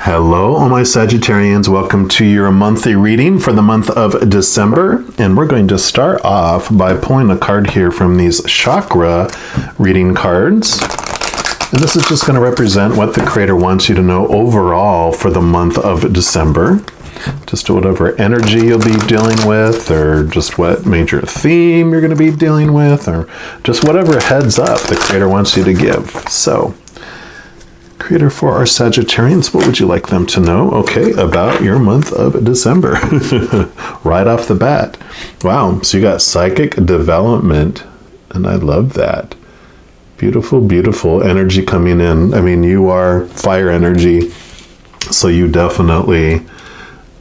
Hello, all my Sagittarians. Welcome to your monthly reading for the month of December. And we're going to start off by pulling a card here from these chakra reading cards. And this is just going to represent what the Creator wants you to know overall for the month of December. Just whatever energy you'll be dealing with, or just what major theme you're going to be dealing with, or just whatever heads up the Creator wants you to give. So, Creator, for our Sagittarians, what would you like them to know, about your month of December? Right off the bat. Wow, so you got psychic development, and I love that. Beautiful, beautiful energy coming in. I mean, you are fire energy, so you definitely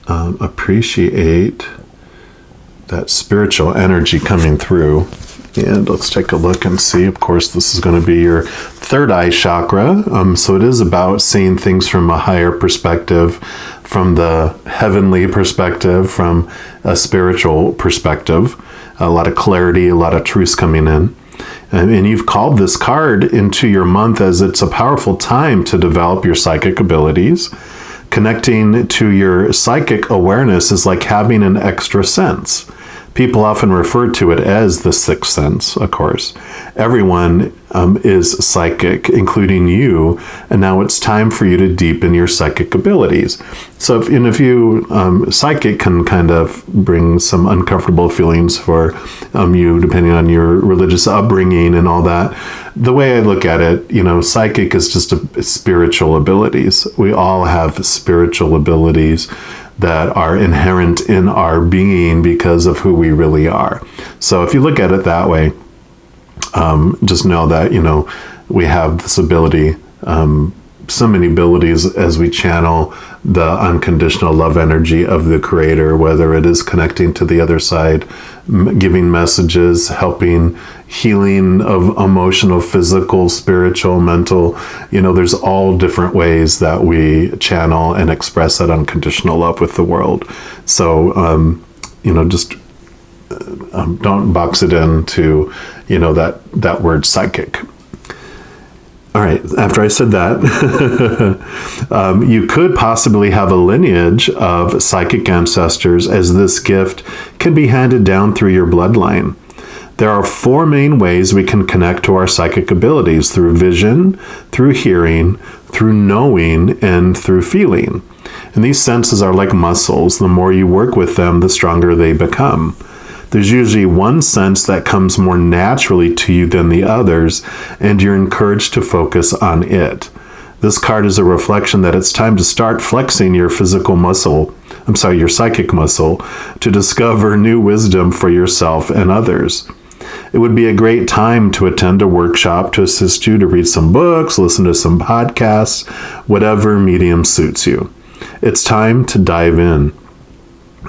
appreciate that spiritual energy coming through. And let's take a look and see. Of course, this is going to be your third eye chakra. So it is about seeing things from a higher perspective, from the heavenly perspective, from a spiritual perspective. A lot of clarity, a lot of truth coming in. And you've called this card into your month as it's a powerful time to develop your psychic abilities. Connecting to your psychic awareness is like having an extra sense. People often refer to it as the sixth sense, of course. Everyone is psychic, including you, and now it's time for you to deepen your psychic abilities. So if you, psychic can kind of bring some uncomfortable feelings for you, depending on your religious upbringing and all that. The way I look at it, psychic is just spiritual abilities. We all have spiritual abilities that are inherent in our being because of who we really are. So if you look at it that way, just know that, we have this ability, so many abilities as we channel the unconditional love energy of the Creator, whether it is connecting to the other side, giving messages, helping, healing of emotional, physical, spiritual, mental. There's all different ways that we channel and express that unconditional love with the world. So, just don't box it into, that word psychic. All right, after I said that, you could possibly have a lineage of psychic ancestors, as this gift can be handed down through your bloodline. There are 4 main ways we can connect to our psychic abilities: through vision, through hearing, through knowing, and through feeling. And these senses are like muscles. The more you work with them, the stronger they become. There's usually one sense that comes more naturally to you than the others, and you're encouraged to focus on it. This card is a reflection that it's time to start flexing your your psychic muscle, to discover new wisdom for yourself and others. It would be a great time to attend a workshop to assist you to read some books, listen to some podcasts, whatever medium suits you. It's time to dive in.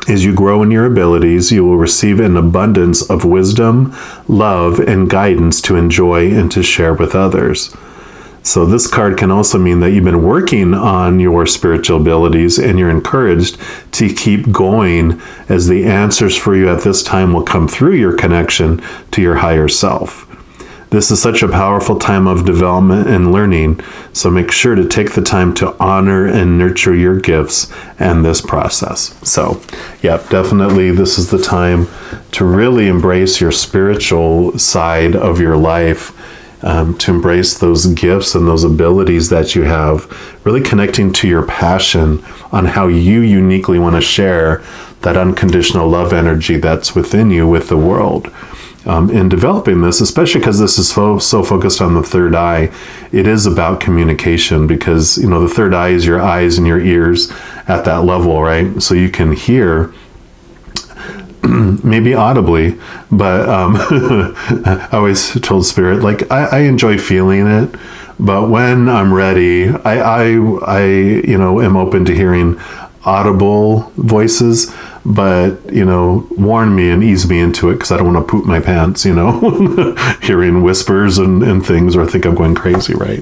As you grow in your abilities, you will receive an abundance of wisdom, love, and guidance to enjoy and to share with others. So this card can also mean that you've been working on your spiritual abilities, and you're encouraged to keep going, as the answers for you at this time will come through your connection to your higher self. This is such a powerful time of development and learning, so make sure to take the time to honor and nurture your gifts and this process. So, definitely this is the time to really embrace your spiritual side of your life, to embrace those gifts and those abilities that you have, really connecting to your passion on how you uniquely want to share that unconditional love energy that's within you with the world. In developing this, especially because this is so focused on the third eye, it is about communication, because, the third eye is your eyes and your ears at that level, right? So you can hear, maybe audibly, but I always told Spirit, I enjoy feeling it, but when I'm ready, I am open to hearing audible voices, but warn me and ease me into it, because I don't want to poop my pants, hearing whispers and things, or I think I'm going crazy, right?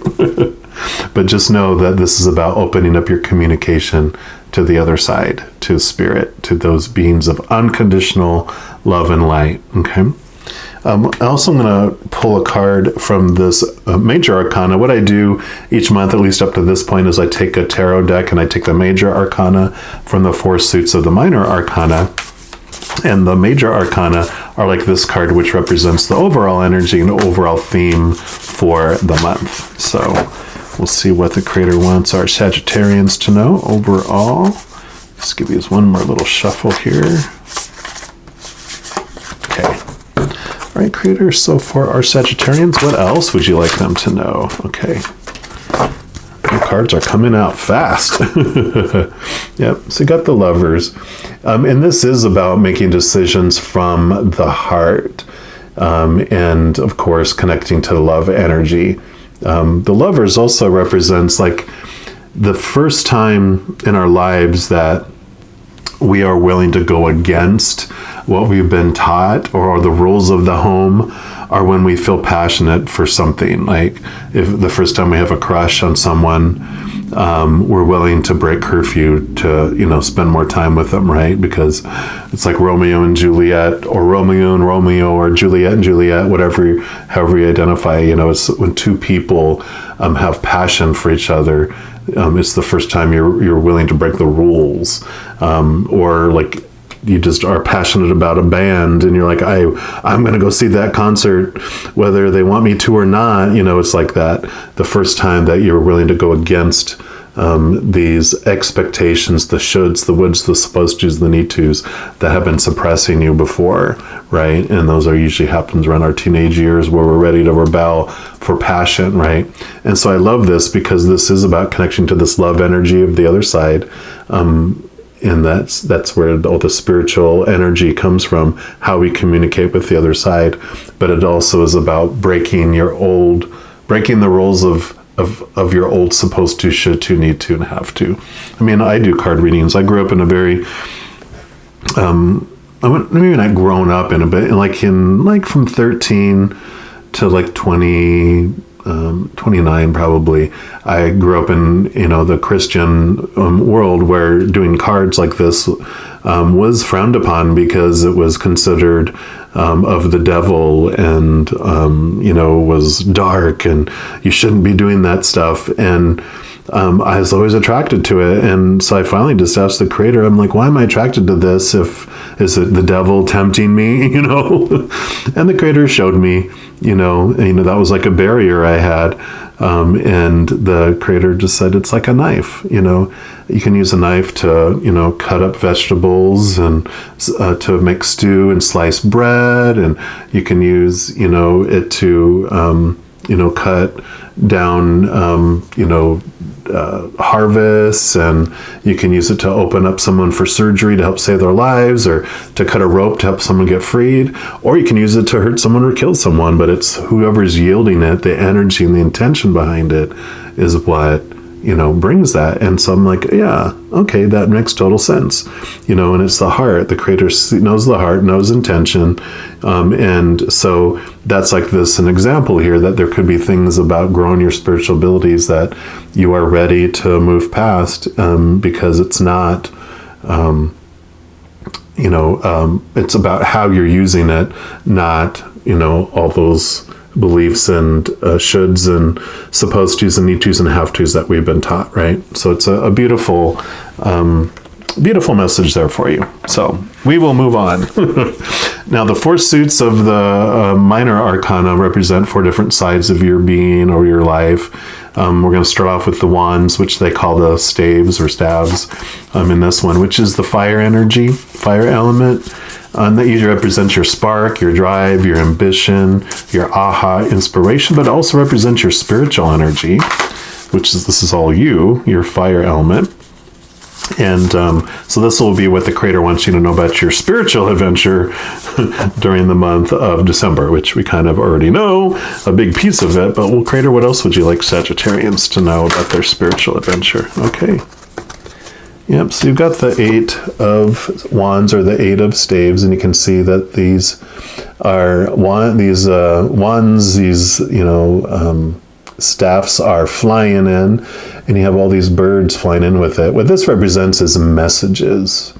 But just know that this is about opening up your communication to the other side, to spirit, to those beings of unconditional love and light. Okay. Also, I'm going to pull a card from this major arcana. What I do each month, at least up to this point, is I take a tarot deck and I take the major arcana from the 4 suits of the minor arcana. And the major arcana are like this card, which represents the overall energy and overall theme for the month. So we'll see what the creator wants our Sagittarians to know overall. Let's give these one more little shuffle here. Okay. All right, creator. So for our Sagittarians, what else would you like them to know? Okay. The cards are coming out fast. Yep. So you got the Lovers. And this is about making decisions from the heart. And of course, connecting to the love energy. The Lovers also represents like the first time in our lives that we are willing to go against what we've been taught or the rules of the home, are when we feel passionate for something. Like if the first time we have a crush on someone, we're willing to break curfew to, spend more time with them, right? Because it's like Romeo and Juliet, or Romeo and Romeo, or Juliet and Juliet, however you identify, it's when two people have passion for each other. It's the first time you're willing to break the rules, or like you just are passionate about a band and you're like, I'm going to go see that concert, whether they want me to or not. It's like that. The first time that you're willing to go against these expectations, the shoulds, the woulds, the supposed tos, the need tos that have been suppressing you before, right? And those are usually happens around our teenage years where we're ready to rebel for passion, right? And so I love this because this is about connection to this love energy of the other side. And that's where all the spiritual energy comes from, how we communicate with the other side. But it also is about breaking the rules of your old supposed to, should to, need to, and have to. I mean, I do card readings. I grew up in a very, maybe not grown up in a bit, like from 13 to like 29 probably. I grew up in the Christian world where doing cards like this was frowned upon because it was considered of the devil and was dark and you shouldn't be doing that stuff. And I was always attracted to it. And so I finally just asked the creator, I'm like, why am I attracted to this? Is it the devil tempting me, And the creator showed me, that was like a barrier I had. And the creator just said, it's like a knife, you can use a knife to, cut up vegetables and to make stew and slice bread. And you can use, it to, cut down, harvests, and you can use it to open up someone for surgery to help save their lives, or to cut a rope to help someone get freed, or you can use it to hurt someone or kill someone. But it's whoever's yielding it, the energy and the intention behind it is what brings that. And so I'm like, yeah, okay, that makes total sense. And it's the heart. The creator knows the heart, knows intention. And so that's like an example here that there could be things about growing your spiritual abilities that you are ready to move past, because it's not, it's about how you're using it, not, all those beliefs and shoulds and supposed tos and need tos and have tos that we've been taught, right? So it's a beautiful message there for you. So we will move on. Now, the 4 suits of the minor arcana represent 4 different sides of your being or your life. We're going to start off with the wands, which they call the staves or staves in this one, which is the fire energy, fire element. That usually represents your spark, your drive, your ambition, your aha inspiration, but also represents your spiritual energy, this is all your fire element. And so this will be what the creator wants you to know about your spiritual adventure during the month of December, which we kind of already know a big piece of it. But creator, what else would you like Sagittarians to know about their spiritual adventure? Okay. Yep, so you've got the 8 of wands or the 8 of staves, and you can see that these are staffs are flying in, and you have all these birds flying in with it. What this represents is messages.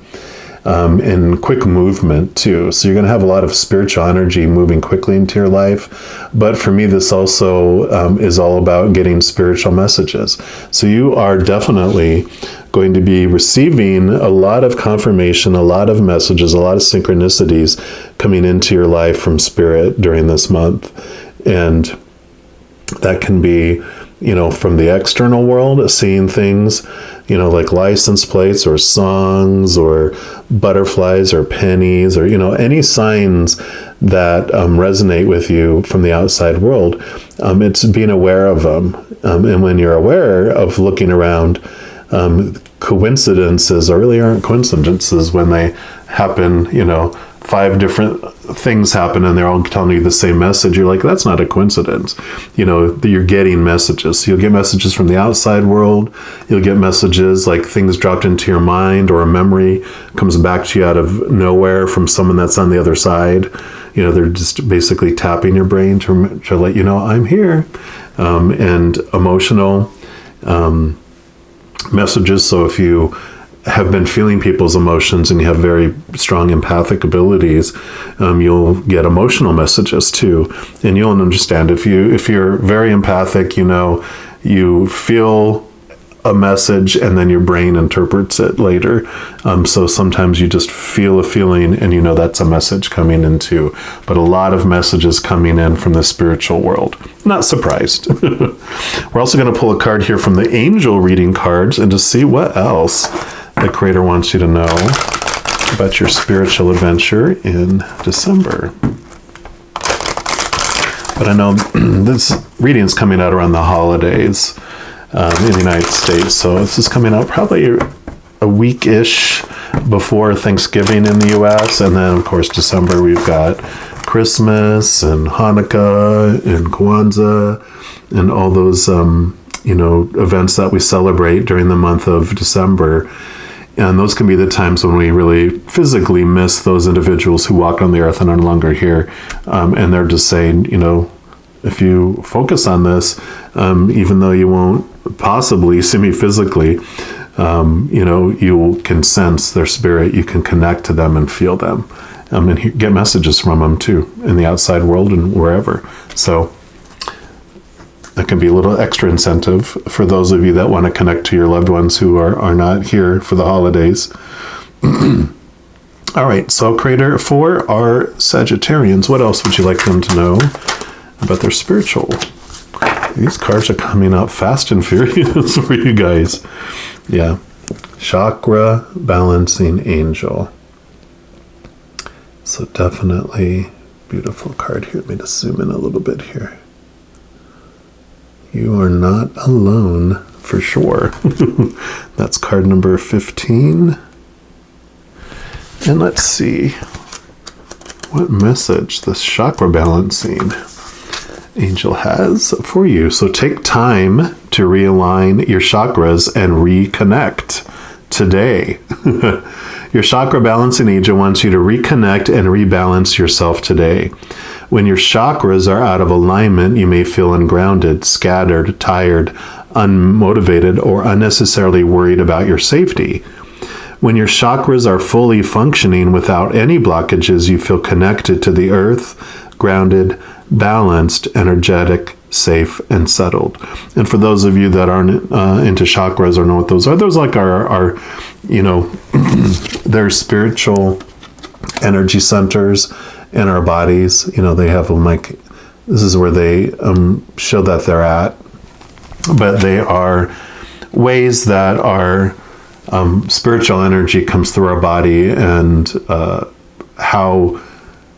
and quick movement too. So you're going to have a lot of spiritual energy moving quickly into your life. But for me, this also is all about getting spiritual messages. So you are definitely going to be receiving a lot of confirmation, a lot of messages, a lot of synchronicities coming into your life from Spirit during this month. And that can be, from the external world, seeing things, like license plates or songs or butterflies or pennies or, any signs that resonate with you from the outside world. It's being aware of them. And when you're aware of looking around, coincidences really aren't coincidences when they happen, 5 different things happen and they're all telling you the same message. You're like, that's not a coincidence. You're getting messages. So you'll get messages from the outside world. You'll get messages like things dropped into your mind, or a memory comes back to you out of nowhere from someone that's on the other side. They're just basically tapping your brain to let you know, I'm here. And emotional messages. So if you have been feeling people's emotions and you have very strong empathic abilities, you'll get emotional messages too. And you'll understand if you're very empathic, you feel a message and then your brain interprets it later. So sometimes you just feel a feeling and that's a message coming in too. But a lot of messages coming in from the spiritual world. Not surprised. We're also going to pull a card here from the angel reading cards and to see what else the Creator wants you to know about your spiritual adventure in December. But I know this reading is coming out around the holidays in the United States. So this is coming out probably a week-ish before Thanksgiving in the U.S. And then, of course, December, we've got Christmas and Hanukkah and Kwanzaa and all those, events that we celebrate during the month of December. And those can be the times when we really physically miss those individuals who walked on the earth and are no longer here. And they're just saying, if you focus on this, even though you won't possibly see me physically, you can sense their spirit. You can connect to them and feel them, and get messages from them too in the outside world and wherever. So that can be a little extra incentive for those of you that want to connect to your loved ones who are not here for the holidays. All right, so Creator, for our Sagittarians, what else would you like them to know about their spiritual? These cards are coming out fast and furious for you guys. Yeah. Chakra balancing angel. So definitely beautiful card here. Let me just zoom in a little bit here. You are not alone for sure. That's card number 15. And let's see what message this chakra balancing angel has for you. So take time to realign your chakras and reconnect today. Your chakra balancing angel wants you to reconnect and rebalance yourself today. When your chakras are out of alignment, you may feel ungrounded, scattered, tired, unmotivated, or unnecessarily worried about your safety. When your chakras are fully functioning without any blockages, you feel connected to the earth, grounded, balanced, energetic, safe, and settled. And for those of you that aren't into chakras or know what those like our they're spiritual energy centers in our bodies. They have them like, this is where they show that they're at. But they are ways that our spiritual energy comes through our body, and how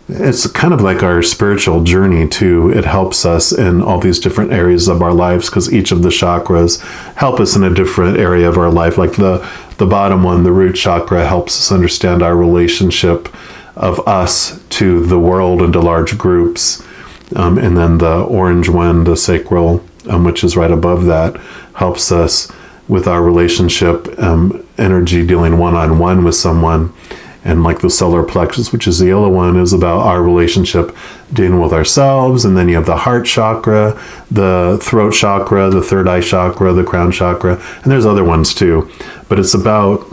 it's kind of like our spiritual journey too. It helps us in all these different areas of our lives, because each of the chakras help us in a different area of our life. Like the bottom one, the root chakra, helps us understand our relationship of us to the world and to large groups. And then the orange one, the sacral, which is right above that, helps us with our relationship energy, dealing one-on-one with someone. And like the solar plexus, which is the yellow one, is about our relationship dealing with ourselves. And then you have the heart chakra, the throat chakra, the third eye chakra, the crown chakra, and there's other ones too. But it's about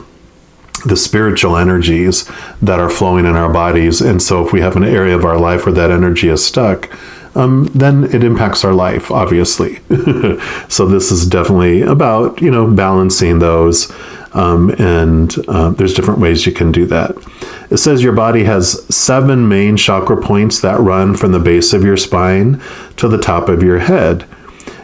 the spiritual energies that are flowing in our bodies. And so if we have an area of our life where that energy is stuck, then it impacts our life, obviously. So this is definitely about, balancing those. And there's different ways you can do that. It says your body has 7 main chakra points that run from the base of your spine to the top of your head.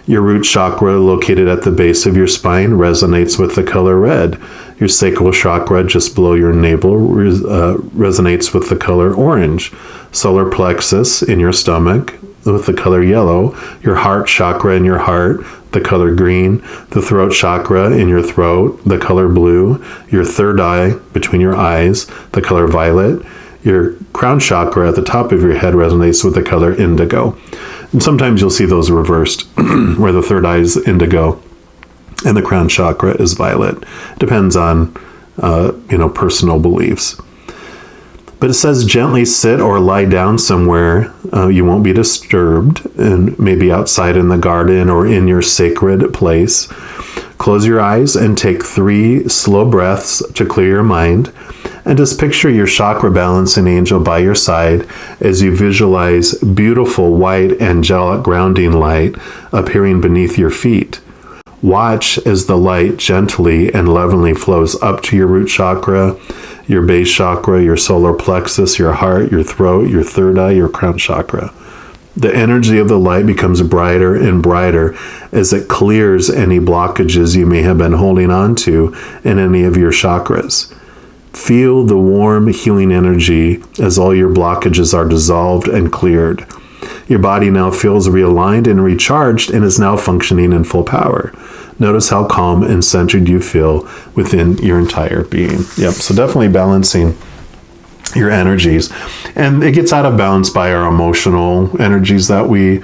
Your root chakra, located at the base of your spine, resonates with the color red. Your sacral chakra, just below your navel, resonates with the color orange. Solar plexus in your stomach, with the color yellow. Your heart chakra in your heart, the color green. The throat chakra in your throat, the color blue. Your third eye, between your eyes, the color violet. Your crown chakra at the top of your head resonates with the color indigo. And sometimes you'll see those reversed, where the third eye is indigo and the crown chakra is violet. Depends on, personal beliefs. But it says gently sit or lie down somewhere you won't be disturbed, and maybe outside in the garden or in your sacred place. Close your eyes and take 3 slow breaths to clear your mind. And just picture your chakra balancing angel by your side as you visualize beautiful white angelic grounding light appearing beneath your feet. Watch as the light gently and lovingly flows up to your root chakra, your base chakra, your solar plexus, your heart, your throat, your third eye, your crown chakra. The energy of the light becomes brighter and brighter as it clears any blockages you may have been holding on to in any of your chakras. Feel the warm, healing energy as all your blockages are dissolved and cleared. Your body now feels realigned and recharged and is now functioning in full power. Notice how calm and centered you feel within your entire being. Yep, so definitely balancing your energies. And it gets out of balance by our emotional energies that we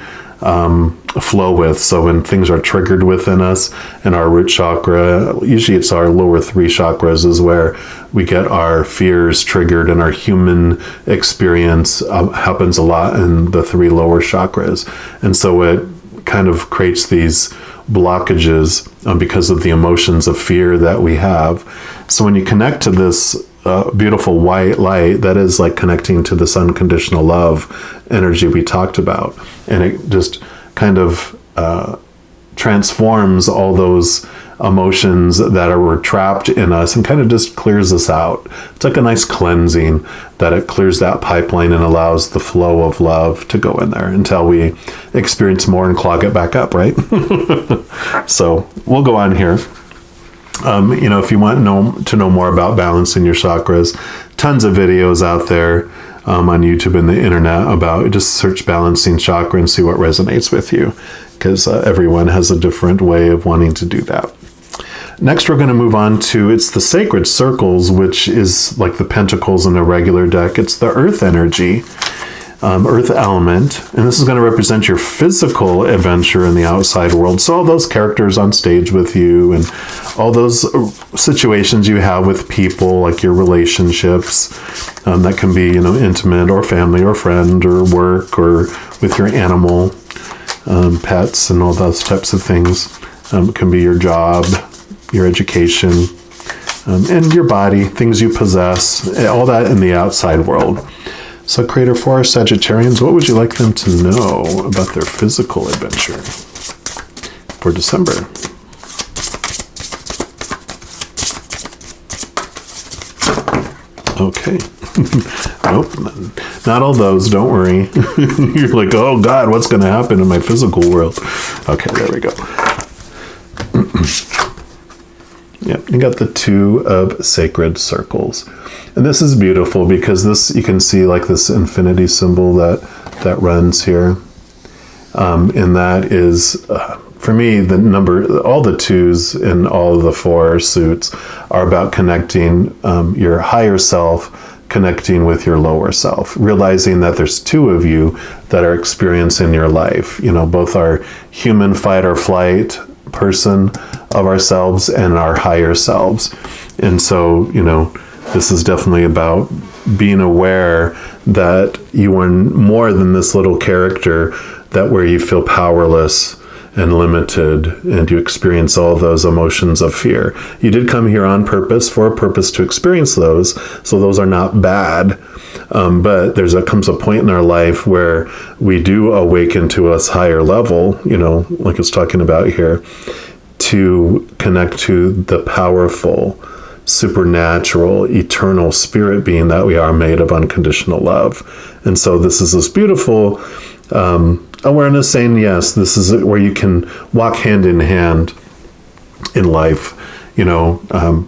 flow with. So when things are triggered within us and our root chakra, usually it's our lower 3 chakras is where we get our fears triggered, and our human experience happens a lot in the 3 lower chakras. And so it kind of creates these blockages because of the emotions of fear that we have. So when you connect to this beautiful white light, that is like connecting to this unconditional love energy we talked about, and it just kind of transforms all those emotions that were trapped in us and kind of just clears us out. It's like a nice cleansing that it clears that pipeline and allows the flow of love to go in there until we experience more and clog it back up, right? So we'll go on here. If you want to know more about balancing your chakras, tons of videos out there on YouTube and the internet about, just search balancing chakra and see what resonates with you, because everyone has a different way of wanting to do that. Next, we're going to move on to, it's the sacred circles, which is like the pentacles in a regular deck. It's the earth energy, earth element, and this is going to represent your physical adventure in the outside world. So all those characters on stage with you and all those situations you have with people, like your relationships, that can be, intimate or family or friend or work or with your animal, pets and all those types of things. It can be your job, your education, and your body, things you possess, all that in the outside world. So Creator, for our Sagittarians, what would you like them to know about their physical adventure for December? Okay. Nope, not all those, don't worry. You're like, oh God, what's going to happen in my physical world? Okay, there we go. Yep, you got the 2 of sacred circles. And this is beautiful because this, you can see like this infinity symbol that runs here. And that is, for me, the number, all the 2s in all of the 4 suits are about connecting your higher self, connecting with your lower self, realizing that there's 2 of you that are experiencing your life. Both our human fight or flight person of ourselves and our higher selves. And so, this is definitely about being aware that you are more than this little character, that where you feel powerless and limited, and you experience all those emotions of fear. You did come here on purpose, for a purpose to experience those, so those are not bad. But comes a point in our life where we do awaken to a higher level, like it's talking about here, to connect to the powerful, supernatural, eternal spirit being that we are, made of unconditional love. And so this is this beautiful awareness saying, yes, this is where you can walk hand in hand in life.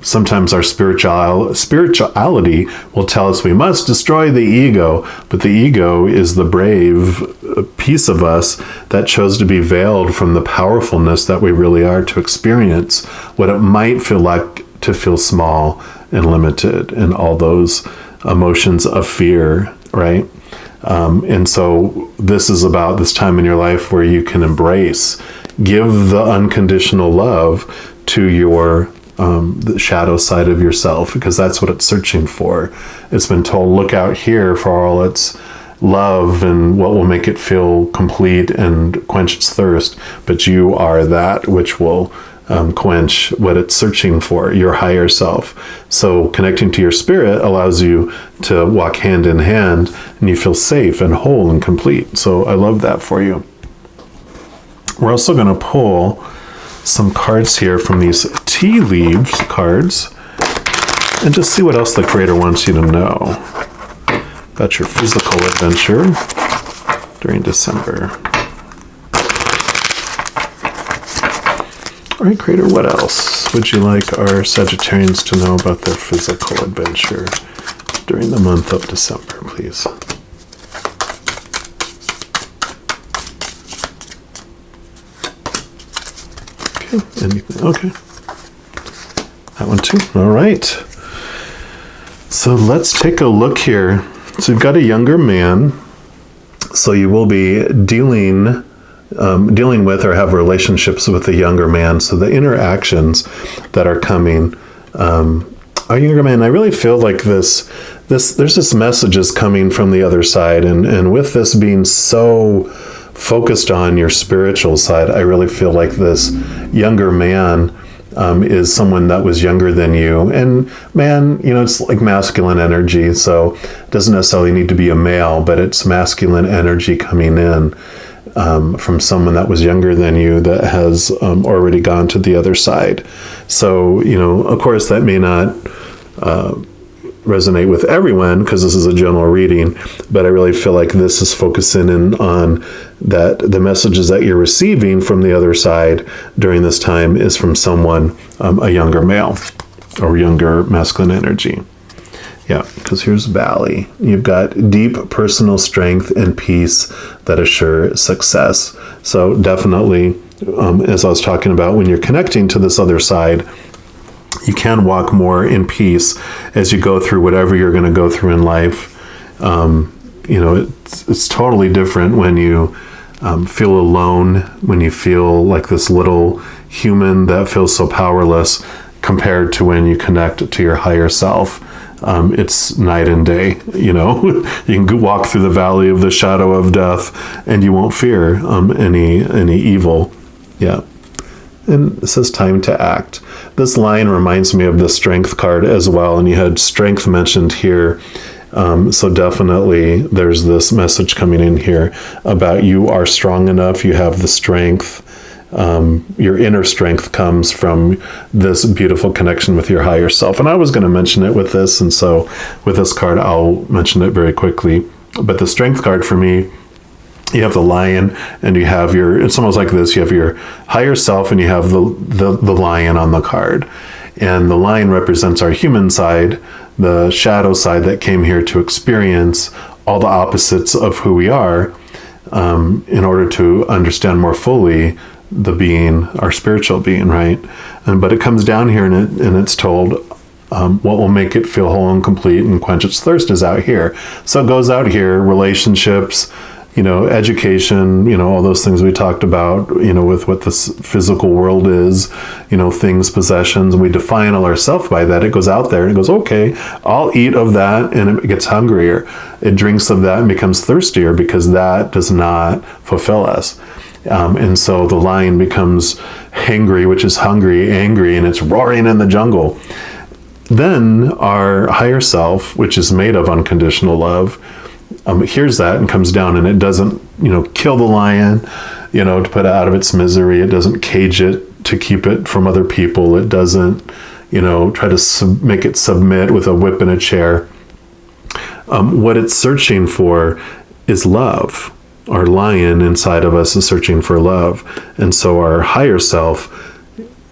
Sometimes our spirituality will tell us we must destroy the ego, but the ego is the brave piece of us that chose to be veiled from the powerfulness that we really are, to experience what it might feel like to feel small and limited, and all those emotions of fear, right? And so this is about this time in your life where you can give the unconditional love to your the shadow side of yourself, because that's what it's searching for. It's been told, look out here for all its love and what will make it feel complete and quench its thirst, but you are that which will quench what it's searching for, your higher self. So connecting to your spirit allows you to walk hand in hand, and you feel safe and whole and complete. So I love that for you. We're also going to pull some cards here from these tea leaves cards and just see what else the Creator wants you to know about your physical adventure during December. All right, Creator, what else would you like our Sagittarians to know about their physical adventure during the month of December, please? Okay, anything? Okay. That one too. All right. So let's take a look here. So you've got a younger man. So you will be dealing with or have relationships with a younger man. So the interactions that are coming, a younger man, I really feel like there's this messages coming from the other side. And with this being so focused on your spiritual side, I really feel like this younger man is someone that was younger than you. And man, it's like masculine energy. So it doesn't necessarily need to be a male, but it's masculine energy coming in from someone that was younger than you that has already gone to the other side. So, of course, that may not resonate with everyone because this is a general reading, but I really feel like this is focusing in on that the messages that you're receiving from the other side during this time is from someone, a younger male or younger masculine energy. Yeah, because here's Valley. You've got deep personal strength and peace that assure success. So definitely, as I was talking about, when you're connecting to this other side, you can walk more in peace as you go through whatever you're going to go through in life. It's totally different when you feel alone, when you feel like this little human that feels so powerless, compared to when you connect to your higher self. It's night and day. You can walk through the valley of the shadow of death and you won't fear any evil. Yeah. And it says time to act. This line reminds me of the strength card as well, and you had strength mentioned here. So definitely there's this message coming in here about you are strong enough, you have the strength. Your inner strength comes from this beautiful connection with your higher self. And I was going to mention it with this, and so with this card, I'll mention it very quickly. But the strength card for me, you have the lion, and you have it's almost like this, you have your higher self, and you have the lion on the card. And the lion represents our human side, the shadow side that came here to experience all the opposites of who we are, in order to understand more fully the being, our spiritual being, right? But it comes down here and it's told, what will make it feel whole and complete and quench its thirst is out here. So it goes out here, relationships, education, all those things we talked about, with what this physical world is, things, possessions, and we define all ourselves by that. It goes out there and it goes, okay, I'll eat of that, and it gets hungrier. It drinks of that and becomes thirstier because that does not fulfill us. And so the lion becomes hangry, which is hungry, angry, and it's roaring in the jungle. Then our higher self, which is made of unconditional love, hears that and comes down, and it doesn't, kill the lion, to put it out of its misery. It doesn't cage it to keep it from other people. It doesn't, try to make it submit with a whip and a chair. What it's searching for is love. Our lion inside of us is searching for love. And so our higher self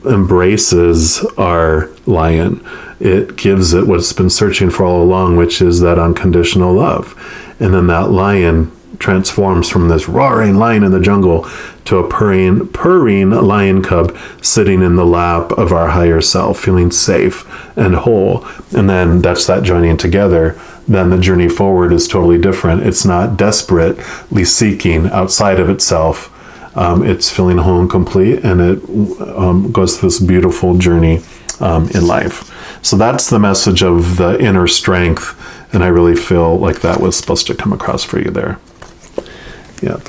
embraces our lion. It gives it what it's been searching for all along, which is that unconditional love. And then that lion transforms from this roaring lion in the jungle to a purring lion cub sitting in the lap of our higher self, feeling safe and whole. And then that's that joining together. Then the journey forward is totally different. It's not desperately seeking outside of itself. It's feeling whole and complete, and it goes through this beautiful journey in life. So that's the message of the inner strength, and I really feel like that was supposed to come across for you there. Yep.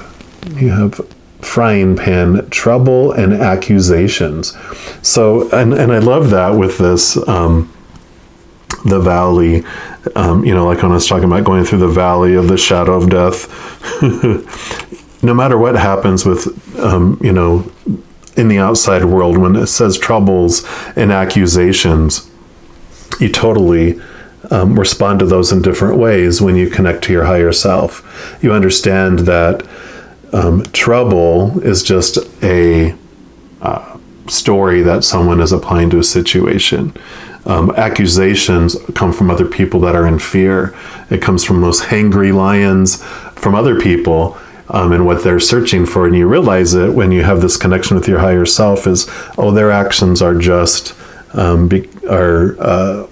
You have frying pan, trouble and accusations. So, and I love that with this, the valley, like when I was talking about going through the valley of the shadow of death. No matter what happens with, in the outside world, when it says troubles and accusations, you totally respond to those in different ways when you connect to your higher self. You understand that trouble is just a story that someone is applying to a situation. Accusations come from other people that are in fear. It comes from those hangry lions from other people, and what they're searching for. And you realize it when you have this connection with your higher self is, their actions are just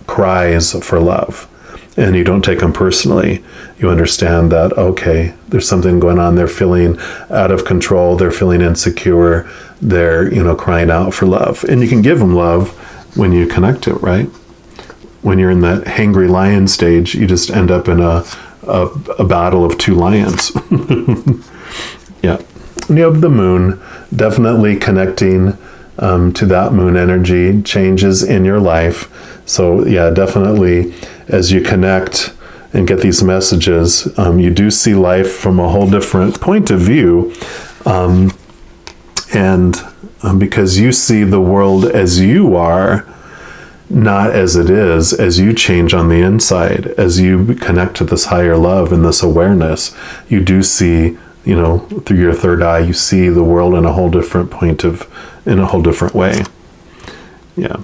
cries for love. And you don't take them personally. You understand that, okay, there's something going on. They're feeling out of control. They're feeling insecure. They're, crying out for love. And you can give them love when you connect it, right? When you're in that hangry lion stage, you just end up in a battle of two lions. Yeah. And you have the moon, definitely connecting to that moon energy, changes in your life. So yeah, definitely as you connect and get these messages, you do see life from a whole different point of view. Because you see the world as you are, not as it is, as you change on the inside, as you connect to this higher love and this awareness, you do see, through your third eye, you see the world in a whole different in a whole different way. Yeah.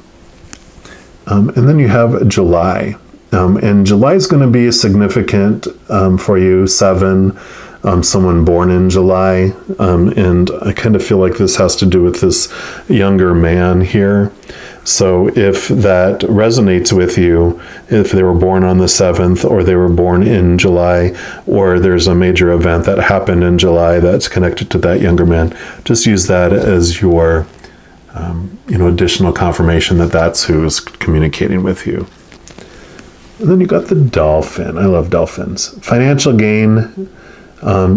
And then you have July. And July is going to be significant for you, 7, someone born in July. And I kind of feel like this has to do with this younger man here. So if that resonates with you, if they were born on the 7th, or they were born in July, or there's a major event that happened in July that's connected to that younger man, just use that as your additional confirmation that that's who's communicating with you. And then you got the dolphin. I love dolphins. Financial gain,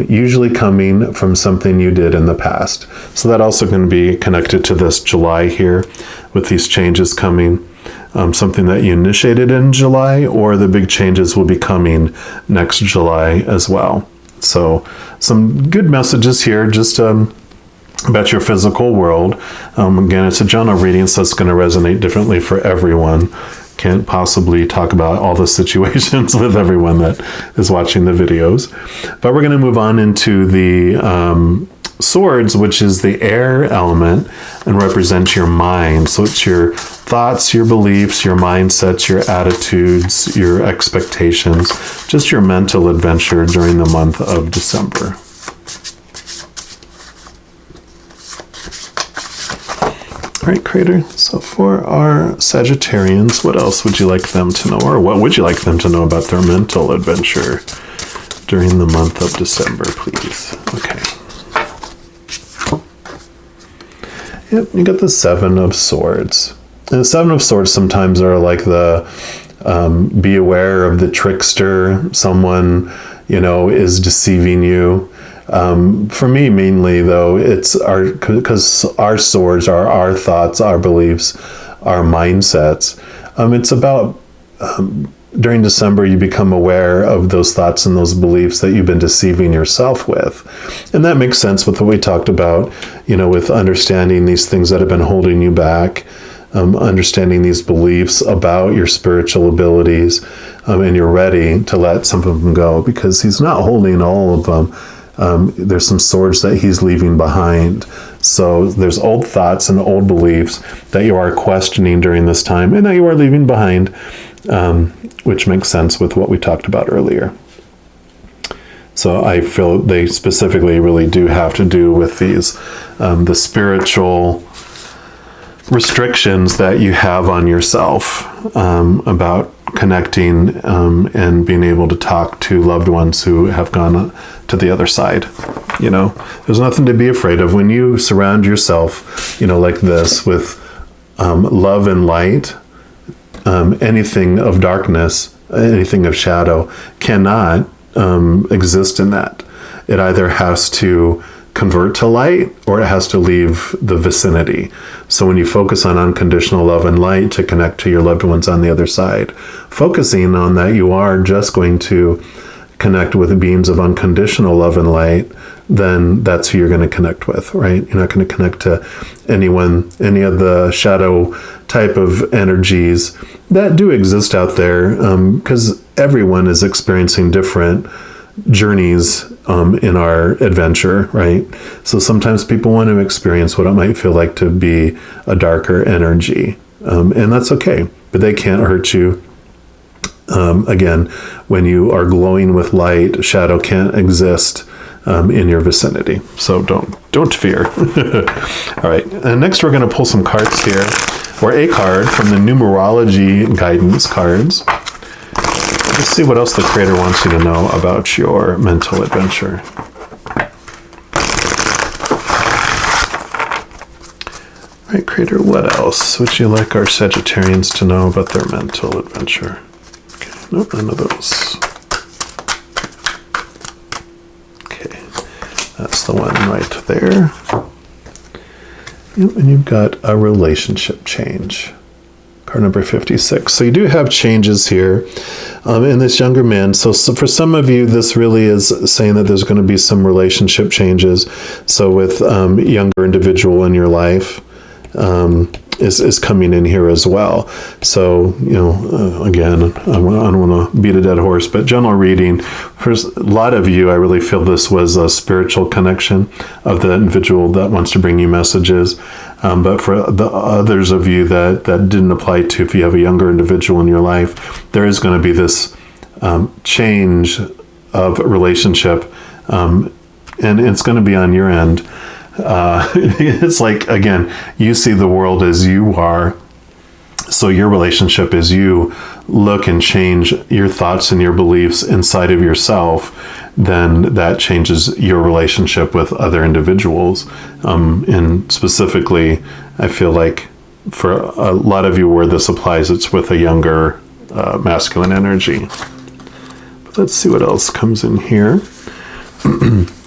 usually coming from something you did in the past. So that also going to be connected to this July here with these changes coming. Something that you initiated in July, or the big changes will be coming next July as well. So some good messages here, just about your physical world. Again, it's a general reading, so it's going to resonate differently for everyone. Can't possibly talk about all the situations with everyone that is watching the videos. But we're going to move on into the swords, which is the air element and represents your mind. So it's your thoughts, your beliefs, your mindsets, your attitudes, your expectations, just your mental adventure during the month of December. All right, Creator. So for our Sagittarians, what else would you like them to know? Or what would you like them to know about their mental adventure during the month of December, please? Okay. Yep, you got the 7 of Swords. And the 7 of Swords sometimes are like the be aware of the trickster. Someone, is deceiving you. For me, mainly though, it's because our swords are our thoughts, our beliefs, our mindsets. It's about during December, you become aware of those thoughts and those beliefs that you've been deceiving yourself with. And that makes sense with what we talked about, with understanding these things that have been holding you back, understanding these beliefs about your spiritual abilities, and you're ready to let some of them go because he's not holding all of them. There's some swords that he's leaving behind. So there's old thoughts and old beliefs that you are questioning during this time and that you are leaving behind, which makes sense with what we talked about earlier. So I feel they specifically really do have to do with these, the spiritual restrictions that you have on yourself, about connecting, and being able to talk to loved ones who have gone to the other side. There's nothing to be afraid of when you surround yourself, like this with love and light. Anything of darkness, anything of shadow cannot exist in that. It either has to convert to light or it has to leave the vicinity. So when you focus on unconditional love and light to connect to your loved ones on the other side, focusing on that, you are just going to connect with beings of unconditional love and light, then that's who you're going to connect with, right? You're not going to connect to anyone, any of the shadow type of energies that do exist out there, because everyone is experiencing different journeys in our adventure, right? So sometimes people want to experience what it might feel like to be a darker energy, and that's okay, but they can't hurt you. Again, when you are glowing with light, shadow can't exist in your vicinity. So don't fear. All right. And next we're going to pull some cards here, or a card from the numerology guidance cards. Let's see what else the Creator wants you to know about your mental adventure. All right, Creator, what else would you like our Sagittarians to know about their mental adventure? Nope, none of those. Okay, that's the one right there. Yep, and you've got a relationship change. Card number 56. So you do have changes here in this younger man. So for some of you, this really is saying that there's going to be some relationship changes. So with younger individual in your life, is coming in here as well. So, again, I don't want to beat a dead horse, but general reading, for a lot of you, I really feel this was a spiritual connection of the individual that wants to bring you messages. But for the others of you that didn't apply to, if you have a younger individual in your life, there is going to be this change of relationship, and it's going to be on your end. It's like, again, you see the world as you are. So your relationship is you look and change your thoughts and your beliefs inside of yourself, then that changes your relationship with other individuals. And specifically, I feel like for a lot of you where this applies, it's with a younger masculine energy. But let's see what else comes in here.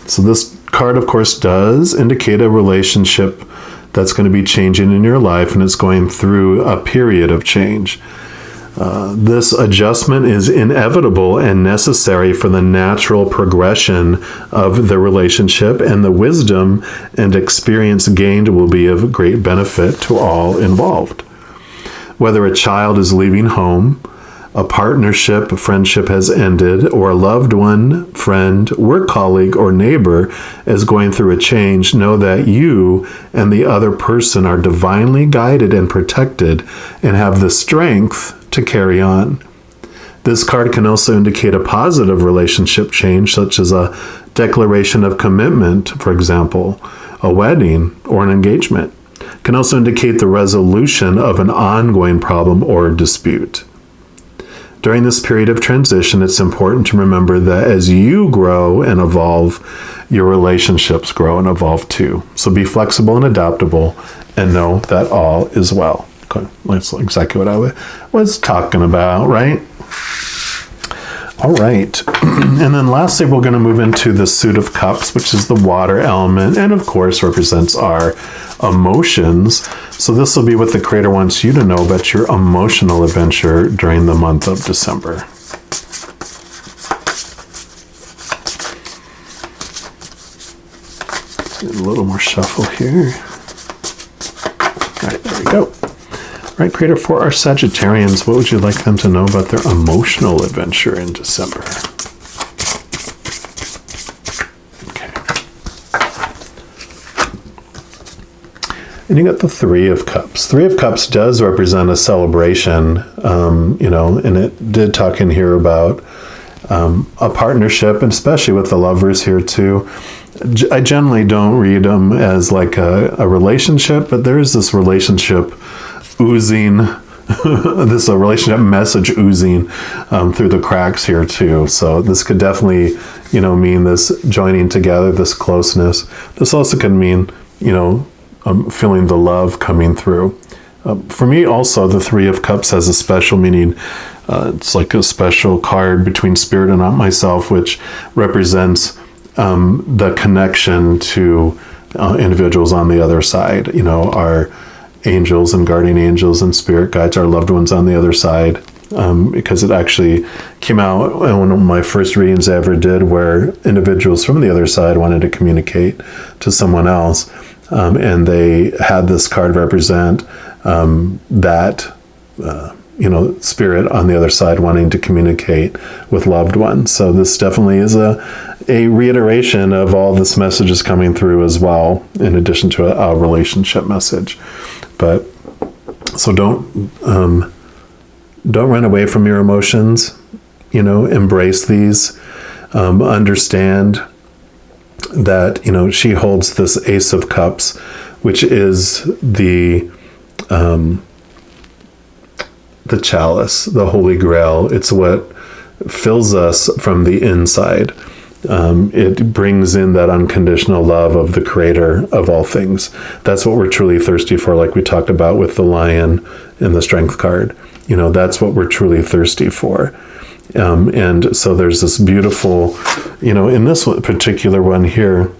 So this card, of course, does indicate a relationship that's going to be changing in your life, and it's going through a period of change. This adjustment is inevitable and necessary for the natural progression of the relationship, and the wisdom and experience gained will be of great benefit to all involved. Whether a child is leaving home, a partnership, a friendship has ended, or a loved one, friend, work colleague, or neighbor is going through a change, know that you and the other person are divinely guided and protected and have the strength to carry on. This card can also indicate a positive relationship change, such as a declaration of commitment, for example, a wedding, or an engagement. It can also indicate the resolution of an ongoing problem or dispute. During this period of transition, it's important to remember that as you grow and evolve, your relationships grow and evolve too. So be flexible and adaptable and know that all is well. Okay, that's exactly what I was talking about, right? All right. And then lastly, we're going to move into the Suit of Cups, which is the water element, and of course represents our emotions. So this will be what the Creator wants you to know about your emotional adventure during the month of December. A little more shuffle here. All right, there we go. All right, Creator, for our Sagittarians, what would you like them to know about their emotional adventure in December? Okay. And you got the Three of Cups. Three of Cups does represent a celebration, and it did talk in here about a partnership, and especially with the lovers here too. I generally don't read them as like a relationship, but there is this relationship oozing, this a relationship message oozing through the cracks here too. So this could definitely, mean this joining together, this closeness. This also could mean, feeling the love coming through. For me also, the Three of Cups has a special meaning. It's like a special card between Spirit and myself, which represents the connection to individuals on the other side, our angels and guardian angels and spirit guides, our loved ones on the other side, because it actually came out in one of my first readings I ever did where individuals from the other side wanted to communicate to someone else, and they had this card represent that spirit on the other side wanting to communicate with loved ones. So this definitely is a reiteration of all this messages coming through as well, in addition to a relationship message. But so don't run away from your emotions, embrace these, understand that, she holds this Ace of Cups, which is the chalice, the Holy Grail. It's what fills us from the inside. It brings in that unconditional love of the Creator of all things. That's what we're truly thirsty for, like we talked about with the lion in the Strength card. That's what we're truly thirsty for. And so there's this beautiful, in this particular one here,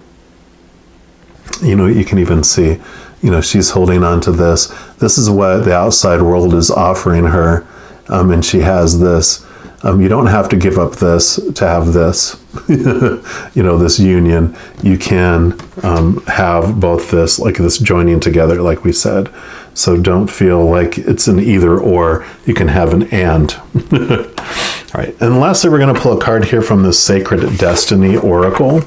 you can even see, she's holding on to this. This is what the outside world is offering her. And she has this. You don't have to give up this to have this, this union. You can have both this, like this joining together, like we said. So don't feel like it's an either or. You can have an and. All right. And lastly, we're going to pull a card here from the Sacred Destiny Oracle.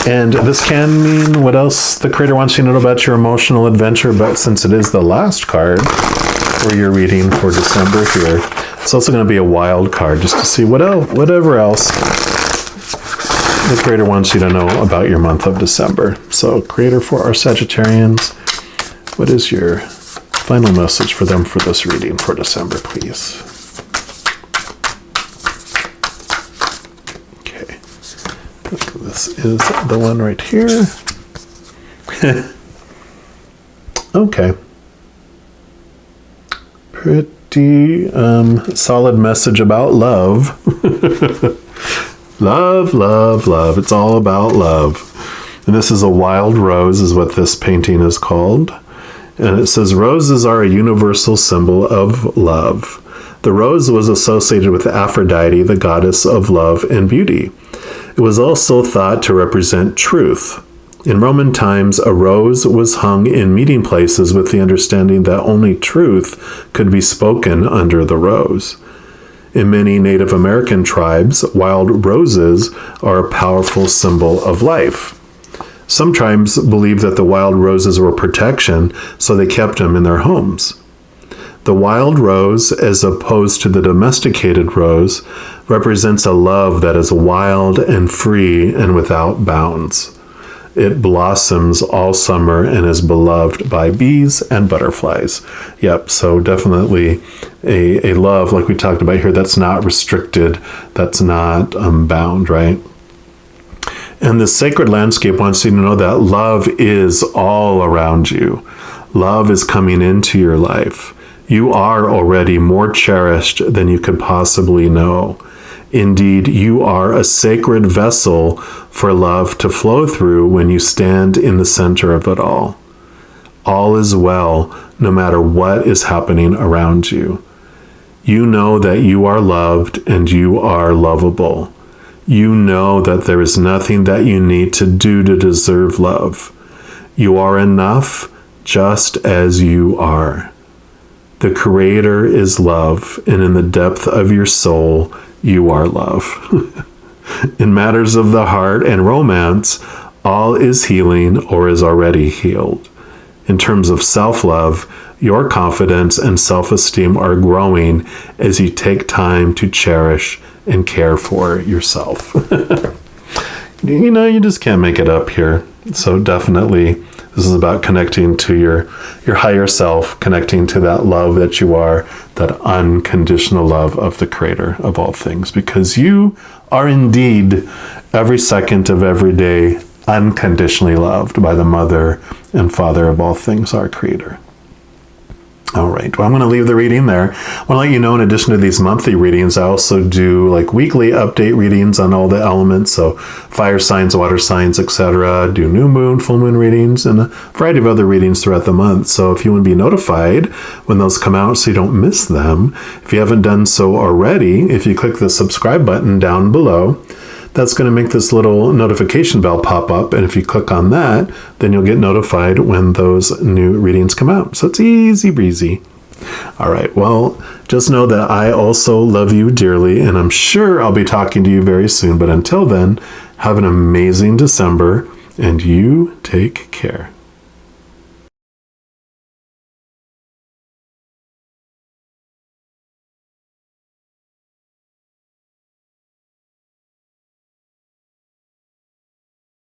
And this can mean what else the Creator wants you to know about your emotional adventure, but since it is the last card for your reading for December here, it's also going to be a wild card just to see whatever else the Creator wants you to know about your month of December. So, Creator, for our Sagittarians, what is your final message for them for this reading for December, please? This is the one right here. Okay. Pretty solid message about love. Love, love, love. It's all about love. And this is a wild rose is what this painting is called. And it says, roses are a universal symbol of love. The rose was associated with Aphrodite, the goddess of love and beauty. It was also thought to represent truth. In Roman times, a rose was hung in meeting places with the understanding that only truth could be spoken under the rose. In many Native American tribes, wild roses are a powerful symbol of life. Some tribes believed that the wild roses were protection, so they kept them in their homes. The wild rose, as opposed to the domesticated rose, represents a love that is wild and free and without bounds. It blossoms all summer and is beloved by bees and butterflies. Yep, so definitely a love, like we talked about here, that's not restricted, that's not bound, right? And the sacred landscape wants you to know that love is all around you. Love is coming into your life. You are already more cherished than you could possibly know. Indeed, you are a sacred vessel for love to flow through when you stand in the center of it all. All is well, no matter what is happening around you. You know that you are loved and you are lovable. You know that there is nothing that you need to do to deserve love. You are enough just as you are. The Creator is love, and in the depth of your soul, you are love. In matters of the heart and romance, all is healing or is already healed. In terms of self-love, your confidence and self-esteem are growing as you take time to cherish and care for yourself. You just can't make it up here. So definitely, this is about connecting to your higher self, connecting to that love that you are, that unconditional love of the Creator of all things, because you are indeed every second of every day unconditionally loved by the Mother and Father of all things, our Creator. All right, well, I'm going to leave the reading there. I want to let you know, in addition to these monthly readings, I also do like weekly update readings on all the elements. So fire signs, water signs, etc. Do new moon, full moon readings, and a variety of other readings throughout the month. So if you want to be notified when those come out so you don't miss them, if you haven't done so already, if you click the subscribe button down below, that's going to make this little notification bell pop up. And if you click on that, then you'll get notified when those new readings come out. So it's easy breezy. All right. Well, just know that I also love you dearly, and I'm sure I'll be talking to you very soon. But until then, have an amazing December, and you take care.